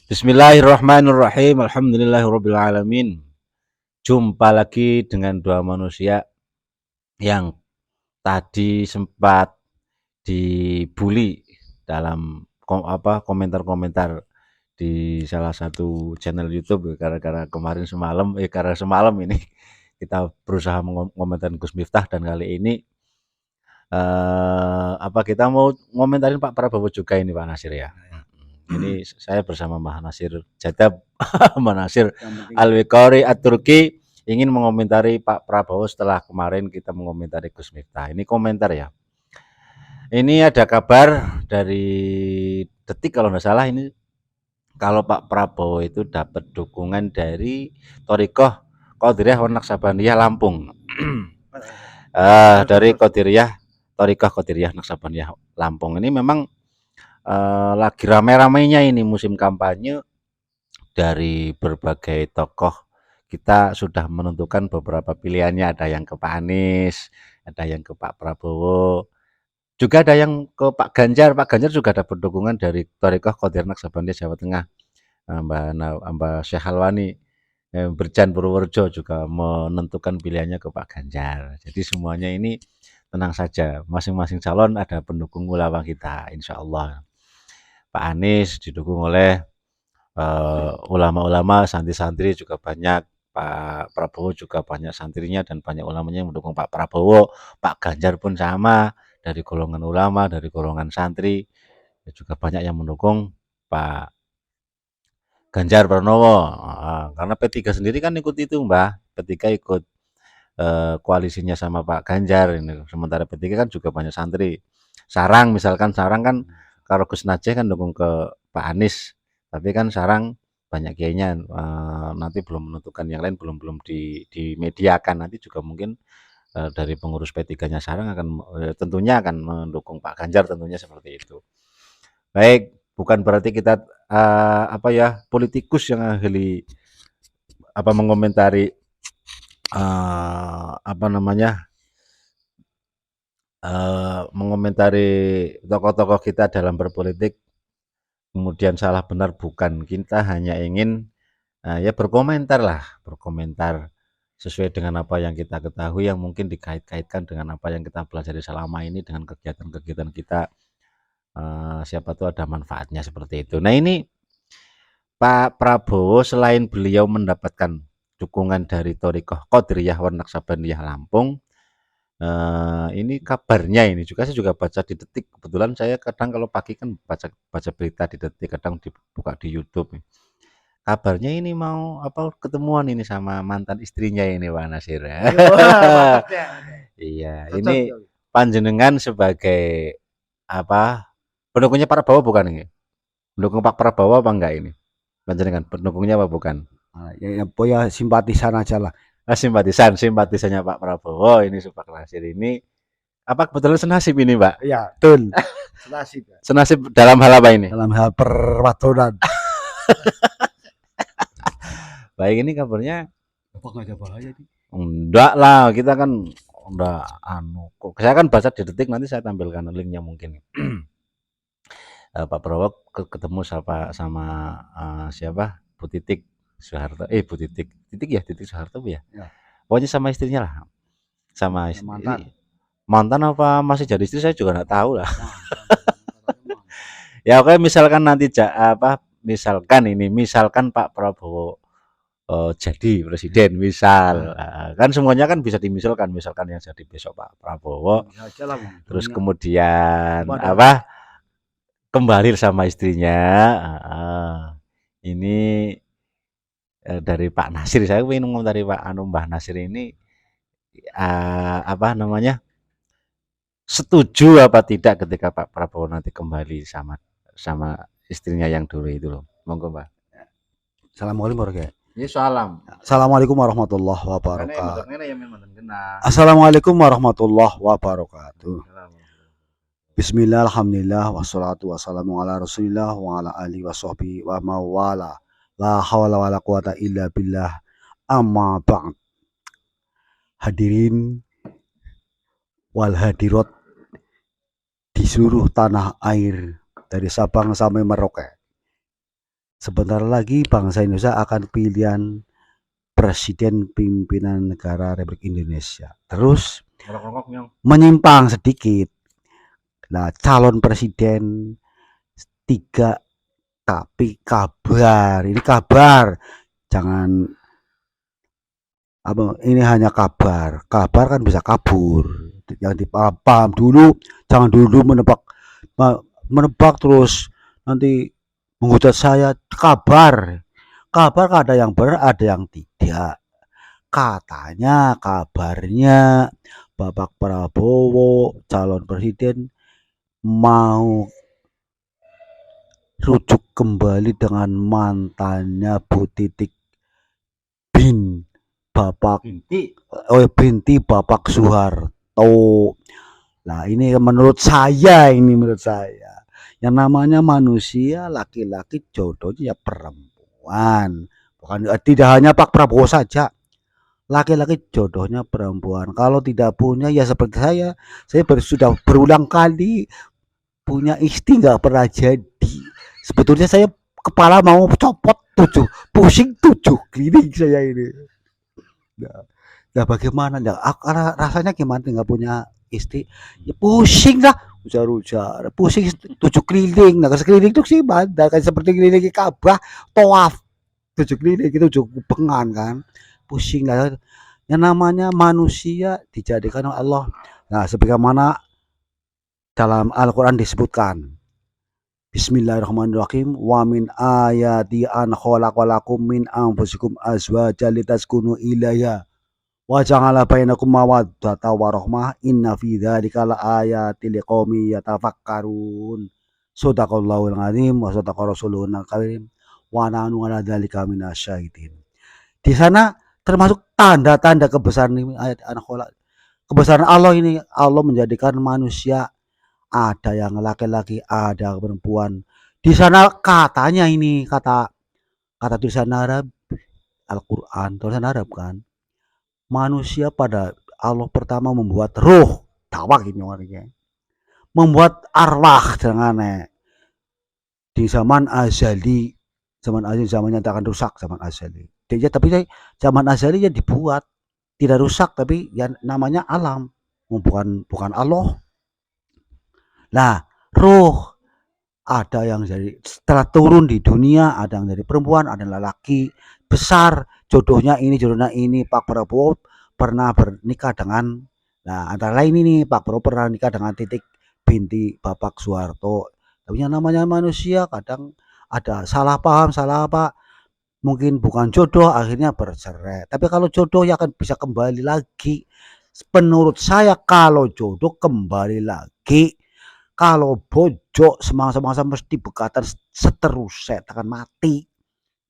Bismillahirrahmanirrahim. Alhamdulillahirrabbilalamin. Jumpa lagi dengan dua manusia yang tadi sempat dibully dalam komentar-komentar di salah satu channel YouTube gara-gara karena semalam ini kita berusaha mengomentari Gus Miftah, dan kali ini kita mau ngomentarin Pak Prabowo juga ini Pak Nasir ya. Ini saya bersama Mbah Nasir Jadab, Mbah Nasir Al-Wiqari At-Turki, ingin mengomentari Pak Prabowo setelah kemarin kita mengomentari Gus Miftah. Ini komentar ya. Ini ada kabar dari Detik kalau nggak salah ini, kalau Pak Prabowo itu dapat dukungan dari Thoriqoh Qadiriyah wa Naqsabandiyah Lampung. Dari Thoriqoh Qadiriyah Naqsabandiyah Lampung ini memang lagi rame-ramenya ini musim kampanye. Dari berbagai tokoh kita sudah menentukan beberapa pilihannya, ada yang ke Pak Anies, ada yang ke Pak Prabowo, juga ada yang ke Pak Ganjar. Pak Ganjar juga dapat dukungan dari Thoriqoh Qadiriyah Naqsabandiyah Jawa Tengah, Mbak Syekh Halwani Berjan Purworejo juga menentukan pilihannya ke Pak Ganjar. Jadi semuanya ini tenang saja, masing-masing calon ada pendukung ulama kita, insya Allah. Pak Anies didukung oleh ulama-ulama, santri-santri juga banyak. Pak Prabowo juga banyak santrinya dan banyak ulamanya yang mendukung Pak Prabowo. Pak Ganjar pun sama, dari golongan ulama, dari golongan santri juga banyak yang mendukung Pak Ganjar Pranowo. Karena P3 sendiri kan ikut itu Mbah, P3 ikut koalisinya sama Pak Ganjar ini. Sementara P3 kan juga banyak santri. Sarang kan kalau Gus Najih kan dukung ke Pak Anies, tapi kan Sarang banyak kiainya, nanti belum menentukan, yang lain belum dimediakan. Nanti juga mungkin dari pengurus P3-nya Sarang akan tentunya akan mendukung Pak Ganjar, tentunya seperti itu. Baik, bukan berarti kita politikus yang ahli mengomentari mengomentari tokoh-tokoh kita dalam berpolitik kemudian salah benar, bukan. Kita hanya ingin berkomentar sesuai dengan apa yang kita ketahui, yang mungkin dikait-kaitkan dengan apa yang kita pelajari selama ini, dengan kegiatan-kegiatan kita. Siapa tahu ada manfaatnya seperti itu. Nah, ini Pak Prabowo selain beliau mendapatkan dukungan dari Thoriqoh Qadiriyah wa Naqsabandiyah Lampung, ini kabarnya ini juga saya juga baca di Detik. Kebetulan saya kadang kalau pagi kan baca berita di Detik, kadang dibuka di YouTube. Kabarnya ini mau ketemuan ini sama mantan istrinya ini Pak Nasir. Iya, ini panjenengan sebagai pendukungnya Pak Prabowo bukan ini? Pendukung Pak Prabowo apa enggak ini? Panjenengan pendukungnya apa bukan? Ya simpatisan aja lah. Simpatisannya Pak Prabowo ini, Pak Nasir ini apa kebetulan senasib ini, Pak? Iya, betul. Senasib. Senasib dalam hal apa ini? Dalam hal perwadonan. Baik, ini kabarnya Apa nggak ada bahaya nih? enggak lah, kita kan enggak saya kan baca di Detik, nanti saya tampilkan linknya mungkin. Pak Prabowo ketemu sama siapa? Bu Titik Soeharto, Titik Soeharto ya. Pokoknya sama istrinya lah, sama istri. Mantan apa masih jadi istri saya juga nggak tahu lah. Ya oke, misalkan nanti misalkan Pak Prabowo jadi presiden, misal kan semuanya kan bisa dimisalkan, misalkan yang jadi besok Pak Prabowo, terus kemudian kembali sama istrinya, ini dari Pak Nasir, saya ingin ngomong dari Mbah Nasir ini setuju apa tidak ketika Pak Prabowo nanti kembali sama istrinya yang dulu itu loh. Monggo, Mbak. Assalamualaikum warahmatullahi wabarakatuh. Assalamualaikum warahmatullahi wabarakatuh. Bismillah, alhamdulillah, wassalatu wassalamu ala rasulillah wa ala alihi wa sahbihi wa mawala. La hawla wa la quwata illa billah. Amma ba'd. Hadirin wal hadirat di seluruh tanah air dari Sabang sampai Merauke. sebentar lagi bangsa Indonesia akan pilihan presiden pimpinan negara Republik Indonesia. Terus menyimpang sedikit. Nah, calon presiden 3 tapi kabar, ini kabar. Jangan ini hanya kabar. Kabar kan bisa kabur. Yang dipaham dulu, jangan dulu menebak terus nanti menghujat saya. Kabar ada yang benar, ada yang tidak. Katanya, kabarnya Bapak Prabowo calon presiden mau rujuk kembali dengan mantannya Bu Titik binti Bapak Soeharto. Nah, ini menurut saya, yang namanya manusia laki-laki jodohnya ya perempuan. Bukan tidak hanya Pak Prabowo saja. Laki-laki jodohnya perempuan. Kalau tidak punya ya seperti saya sudah berulang kali punya istri nggak pernah jadi. Sebetulnya saya kepala mau copot 7, pusing 7 klinik saya ini. Nah, bagaimana ya? Rasanya gimana nggak punya istri? Ya pusing lah, ujar-ujar, pusing 7 keliling. Nah, sekeliling itu sih ada kayak seperti keliling Ka'bah, tawaf 7 keliling itu 7 pengan kan. Pusing lah. Yang namanya manusia dijadikan oleh Allah. Nah, sebagaimana dalam Al-Quran disebutkan, Bismillahirrahmanirrahim. Wa min ayati an khalaqalakum min anfusikum azwajan litaskunu ilaiha wa ja'ala bainakum mawaddata wa rahmah inna fi dzalika laayatil liqaumin yatafakkarun. Shadaqallahul azim wa shadaqa rasuluhul karim wa nahnu ala dzalika minasyahidin. Di sana termasuk tanda-tanda kebesaran ayat anak kebesaran Allah ini. Allah menjadikan manusia ada yang laki-laki, ada perempuan. Di sana katanya ini kata tulisan Arab Al-Quran, tulisan Arab kan. Manusia pada Allah pertama membuat roh, dakwah gitu orangnya. Membuat arwah jangan di zaman azali, zamannya tak akan rusak zaman azali. Dia tapi zaman azali ya dibuat tidak rusak tapi ya namanya alam, bukan Allah. Nah, roh ada yang dari setelah turun di dunia, ada yang dari perempuan, ada yang lelaki besar, jodohnya ini. Pak Prabowo pernah bernikah dengan, nah antara lain ini Pak Prabowo pernah nikah dengan Titik binti Bapak Soeharto. Tapi yang namanya manusia kadang ada salah paham, salah apa, mungkin bukan jodoh akhirnya bercerai. Tapi kalau jodoh ya akan bisa kembali lagi. Menurut saya kalau jodoh kembali lagi. Kalau bojo semangsa-mangsa mesti bekatan seterusnya akan mati.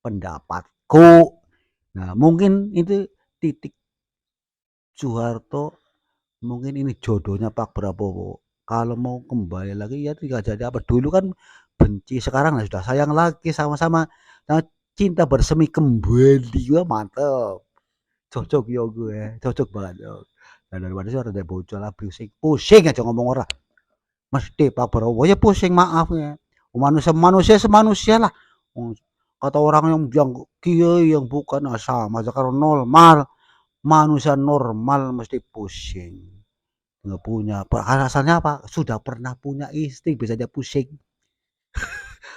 Pendapatku. Nah, mungkin itu Titik Soeharto, mungkin ini jodohnya Pak Prabowo. Kalau mau kembali lagi ya tidak jadi apa. Dulu kan benci, sekarang sudah sayang lagi sama-sama. Nah, cinta bersemi kembali. Wah, mantep. Cocok ya gue, cocok banget. Nah, daripada sih ada bojo lah, pusing aja ngomong orang. Mesti Pak Prabowo ya pusing, maaf ya. Manusia semanusia lah. Kata orang yang kiai yang bukan sama aja kalau normal. Manusia normal mesti pusing. Nggak punya. Alasannya apa? Sudah pernah punya istri bisa aja pusing.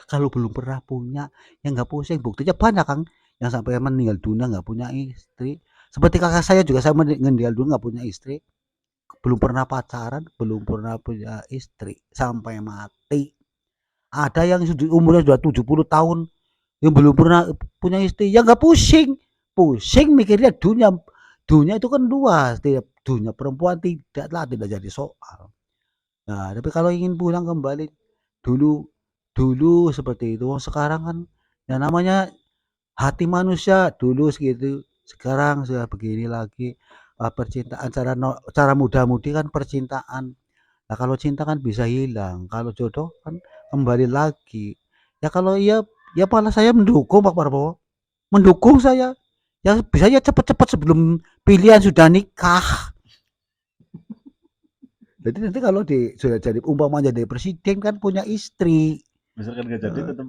Kalau belum pernah punya ya nggak pusing. Buktinya banyak kan yang sampai meninggal dunia nggak punya istri. Seperti kakak saya juga, saya meninggal dunia nggak punya istri. Belum pernah pacaran, belum pernah punya istri sampai mati. Ada yang umurnya sudah 70 tahun yang belum pernah punya istri, ya nggak pusing. Pusing mikirnya dunia itu kan luas, dunia perempuan tidak jadi soal. Nah, tapi kalau ingin pulang kembali dulu seperti itu. Sekarang kan yang namanya hati manusia dulu segitu, sekarang sudah begini lagi. Percintaan cara muda-mudi kan percintaan. Nah, kalau cinta kan bisa hilang, kalau jodoh kan kembali lagi. Ya kalau iya ya malah saya mendukung Pak Prabowo. Mendukung saya. Ya bisa ya cepat-cepat sebelum pilihan sudah nikah. Jadi nanti kalau sudah jadi umpama jadi presiden kan punya istri. Misalkan gak jadi tetap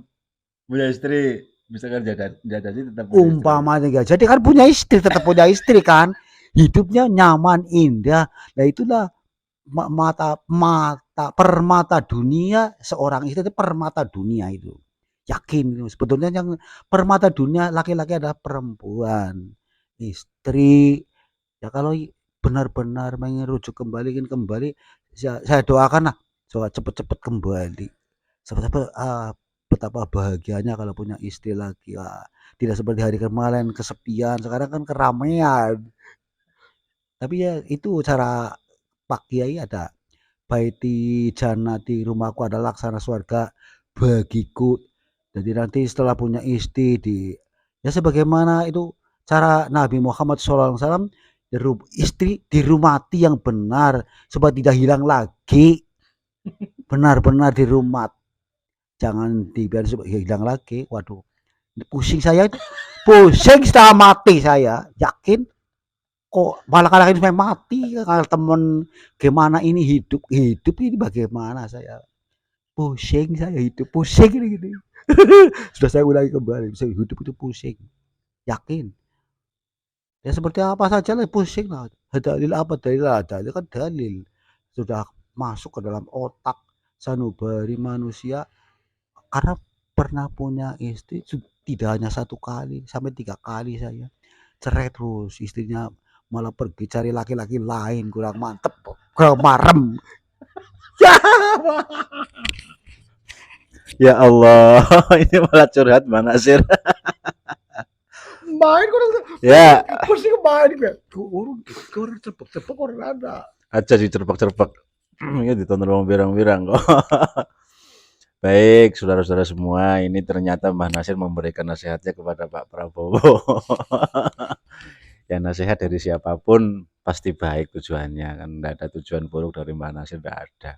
punya istri. Misalkan jadi tetap punya istri. Umpamanya enggak jadi kan punya istri, tetap punya istri kan. Hidupnya nyaman, indah. Nah itulah permata dunia seorang istri itu permata dunia itu. Yakin sebetulnya yang permata dunia laki-laki adalah perempuan. Istri ya kalau benar-benar ingin rujuk kembali, ingin kembali, saya doakan lah cepat-cepat kembali. Cepat-cepat betapa bahagianya kalau punya istri lagi. Tidak seperti hari kemarin kesepian, sekarang kan keramaian. Tapi ya itu cara Pak Kiai ada baiti janati rumahku adalah laksana surga bagiku. Jadi nanti setelah punya istri ya sebagaimana itu cara Nabi Muhammad SAW istri dirumati yang benar supaya tidak hilang lagi. Benar-benar dirumat. Jangan dibiarkan supaya hilang lagi. Waduh. Pusing saya itu. Pusing setengah mati saya. Yakin kok malah kadang sampai mati kalau temen gimana ini hidup ini bagaimana saya pusing saya hidup pusing ini gini. Sudah saya ulangi kembali bisa hidup itu pusing yakin ya seperti apa saja lah pusing lah dalil apa dalil kan dalil sudah masuk ke dalam otak sanubari manusia karena pernah punya istri tidak hanya 1 kali sampai 3 kali saya cerai terus istrinya malah pergi cari laki-laki lain kurang mantep kurang marem Ya Allah ini malah curhat mana sih main ya pusing main orang cepet orang ada aja sih cerpak-cerpak ini ditonton orang birang-birang kok. Baik saudara-saudara semua, ini ternyata Mbah Nasir memberikan nasihatnya kepada Pak Prabowo. Ya nasihat dari siapapun pasti baik tujuannya kan, tidak ada tujuan buruk dari Mbah Nasir, tidak ada.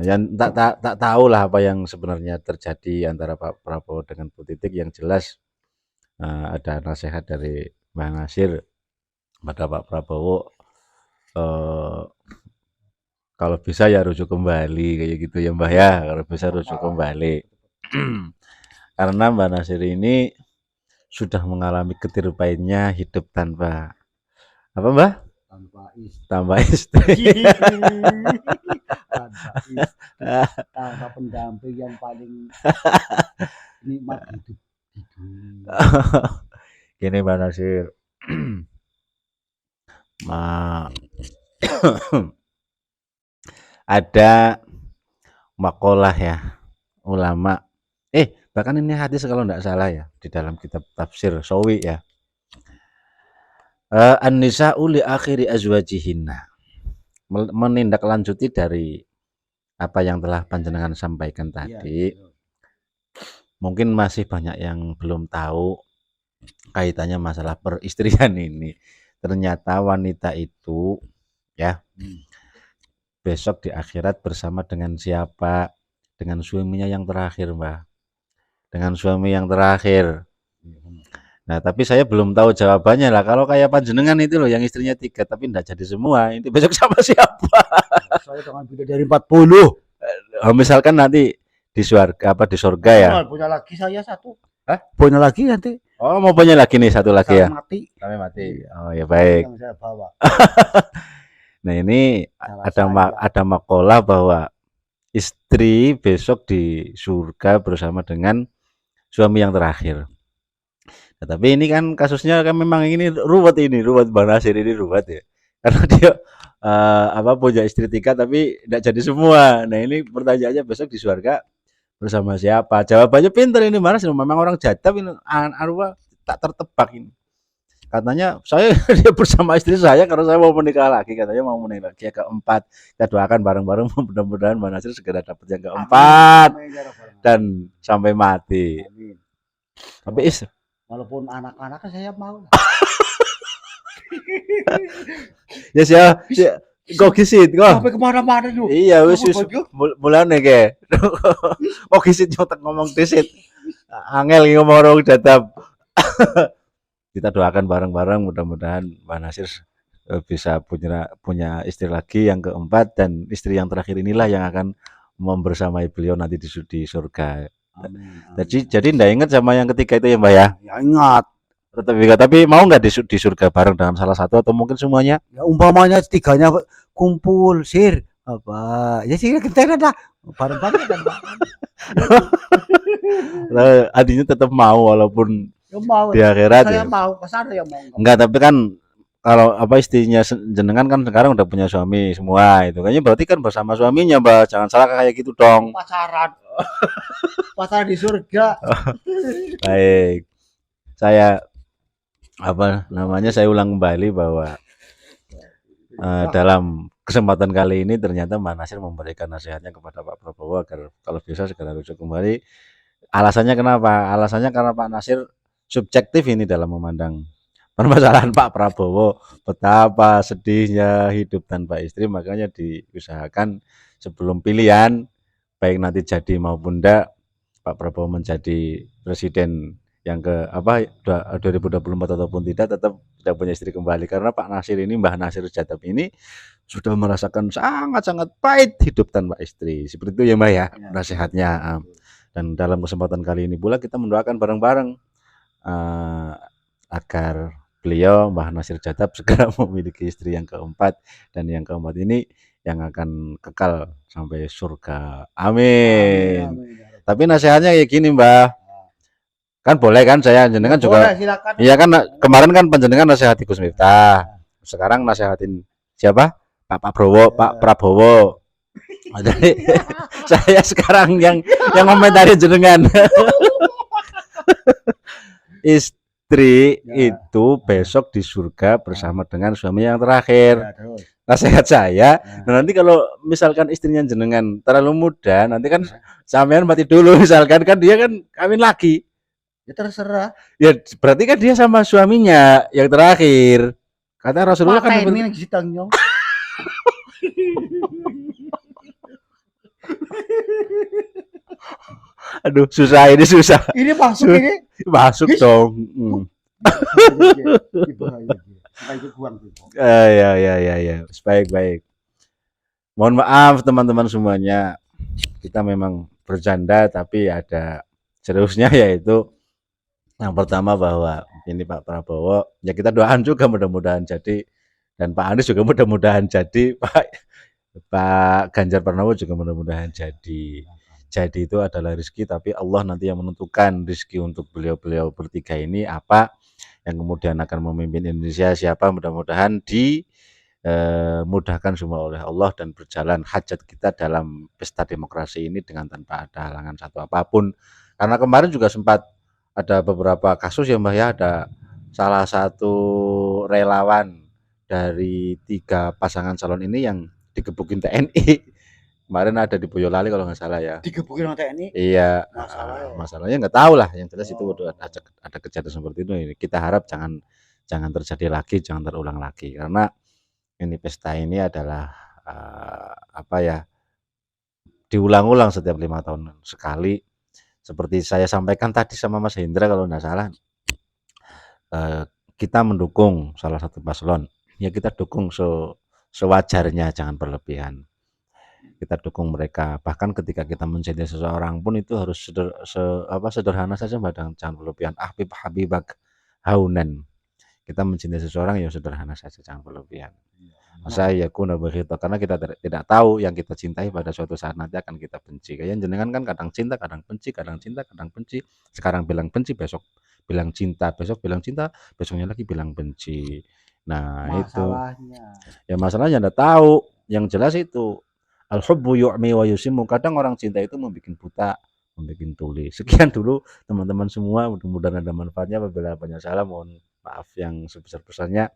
Yang tak tahu lah apa yang sebenarnya terjadi antara Pak Prabowo dengan Bu Titik. Yang jelas ada nasihat dari Mbah Nasir pada Pak Prabowo, kalau bisa ya rujuk kembali kayak gitu ya Mbah ya, kalau bisa rujuk kembali. Karena Mbah Nasir ini sudah mengalami ketir pahitnya hidup tanpa apa Mbah? Tanpa istri. Tanpa pendamping yang paling nikmat hidup. Gini Mbah Nasir. Ada makalah ya ulama bahkan ini hadis kalau tidak salah ya di dalam kitab tafsir Sawi ya, an-nisa'u li akhiri azwajihinna, menindaklanjuti dari apa yang telah panjenengan sampaikan tadi. Mungkin masih banyak yang belum tahu kaitannya masalah peristrian ini. Ternyata wanita itu ya besok di akhirat bersama dengan siapa? Dengan suaminya yang terakhir, Mbah. Dengan suami yang terakhir. Nah, tapi saya belum tahu jawabannya lah. Kalau kayak panjenengan itu loh yang istrinya 3 tapi enggak jadi semua, itu besok sama siapa? Saya dengan beda dari 40. Misalkan nanti di surga di surga ya. Punya lagi saya 1. Hah? Punya lagi nanti. Oh, mau punya lagi nih 1 lagi ya. Sampai mati. Oh ya baik. Yang saya bawa. Nah, ini ada makalah bahwa istri besok di surga bersama dengan suami yang terakhir. Nah, tapi ini kan kasusnya kan memang ini ruwet Bang Nasir ini ruwet ya. Karena dia punya istri 3 tapi tidak jadi semua. Nah, ini pertanyaannya besok di surga bersama siapa? Jawabannya pintar ini Mas, memang orang Jatab ini arwah tak tertebak ini. Katanya saya dia bersama istri saya karena saya mau menikah lagi, katanya mau menikah lagi yang keempat. Kita doakan bareng-bareng mudah-mudahan Mbak Nasir segera dapat yang keempat dan sampai mati. Amin. Tapi walaupun anak-anak saya mau. Ya kok kisit kok. Sampai kemana-mana tuh. Iya wis mulane ke. Kok kisit nyotek ngomong kisit. Angel ngomong orang Jatab. Kita doakan bareng-bareng mudah-mudahan Mbak Nasir bisa punya istri lagi yang keempat dan istri yang terakhir inilah yang akan membersamai beliau nanti di surga. Jadi ndak ingat sama yang ketiga itu ya Mbak ya? Ya ingat. Tetap ingat, tapi mau nggak di surga bareng dengan salah satu atau mungkin semuanya? Ya umpamanya tiganya kumpul sir apa ya sih kita ada bareng-bareng kan. Adinya tetap mau walaupun Ya mau, di akhirat saya ya. mau ke sana ya mau. Enggak, tapi kan kalau apa istrinya jenengan kan sekarang udah punya suami semua itu kayaknya berarti kan bersama suaminya Mbak, jangan salah kayak gitu dong. Pacaran di surga. Baik, saya apa namanya saya ulang kembali bahwa dalam kesempatan kali ini ternyata Mbak Nasir memberikan nasihatnya kepada Pak Prabowo agar kalau bisa segera rujuk kembali. Alasannya kenapa? Alasannya karena Pak Nasir subjektif ini dalam memandang permasalahan Pak Prabowo, betapa sedihnya hidup tanpa istri, makanya diusahakan sebelum pilihan baik nanti jadi maupun enggak Pak Prabowo menjadi presiden yang ke apa 2024 ataupun tidak, tetap tidak punya istri kembali karena Pak Nasir ini, Mbah Nasir Jatab ini sudah merasakan sangat-sangat pahit hidup tanpa istri. Seperti itu ya Mbah ya, nasihatnya. Dan dalam kesempatan kali ini pula kita mendoakan bareng-bareng agar beliau Mbah Nasir Jatab segera memiliki istri yang keempat, dan yang keempat ini yang akan kekal sampai surga. Amin. Tapi nasihatnya kayak gini Mbah, kan boleh kan saya jenengan ya, juga boleh, iya kan kemarin kan panjenengan nasihati Gus Miftah, sekarang nasihatin siapa? Pak Prabowo, Pak Prabowo. Jadi saya sekarang yang komentari jenengan. Istri ya, itu besok di surga bersama dengan suami yang terakhir. Ya, nasihat saya, nah nanti kalau misalkan istrinya jenengan terlalu muda, nanti kan sampean mati dulu misalkan, kan dia kan kawin lagi. Ya terserah. Ya berarti kan dia sama suaminya yang terakhir. Kata Rasulullah kan ini ditanggung. Aduh, susah ini susah. Ini masuk ini. Masuk dong. Ya. Baik. Mohon maaf teman-teman semuanya. Kita memang bercanda tapi ada seriusnya, yaitu yang pertama bahwa ini Pak Prabowo, ya kita doakan juga mudah-mudahan jadi, dan Pak Anies juga mudah-mudahan jadi, Pak Ganjar Pranowo juga mudah-mudahan jadi. Jadi itu adalah rezeki, tapi Allah nanti yang menentukan rezeki untuk beliau-beliau bertiga ini apa, yang kemudian akan memimpin Indonesia siapa. Mudah-mudahan dimudahkan semua oleh Allah dan berjalan hajat kita dalam pesta demokrasi ini dengan tanpa ada halangan satu apapun. Karena kemarin juga sempat ada beberapa kasus ya Mbah ya, ada salah satu relawan dari 3 pasangan calon ini yang digebukin TNI. Kemarin ada di Boyolali kalau nggak salah ya. Digebukin sama TNI? Iya. Masalahnya nggak tahu lah. Yang jelas itu ada kejadian seperti itu. Kita harap jangan terjadi lagi, jangan terulang lagi. Karena ini pesta ini adalah diulang-ulang setiap 5 tahun sekali. Seperti saya sampaikan tadi sama Mas Hendra kalau nggak salah, kita mendukung salah satu paslon, ya kita dukung sewajarnya, jangan berlebihan. Kita dukung mereka, bahkan ketika kita mencintai seseorang pun itu harus sederhana saja, jangan berlebihan. Ahbib habibak haunan. Kita mencintai seseorang ya sederhana saja, jangan berlebihan. Saya yakuna begitu, karena kita tidak tahu yang kita cintai pada suatu saat nanti akan kita benci. Kayak jenengan kan kadang cinta, kadang benci, kadang cinta, kadang benci. Sekarang bilang benci, besok bilang cinta, besok bilang cinta, besoknya lagi bilang benci. Nah, masalahnya. Ya masalahnya Anda tahu. Yang jelas itu al-hubbu yu'mi wa yusimmu. Kadang orang cinta itu membuat buta, membuat tuli. Sekian dulu teman-teman semua, mudah-mudahan ada manfaatnya. Apabila banyak salah mohon maaf yang sebesar-besarnya.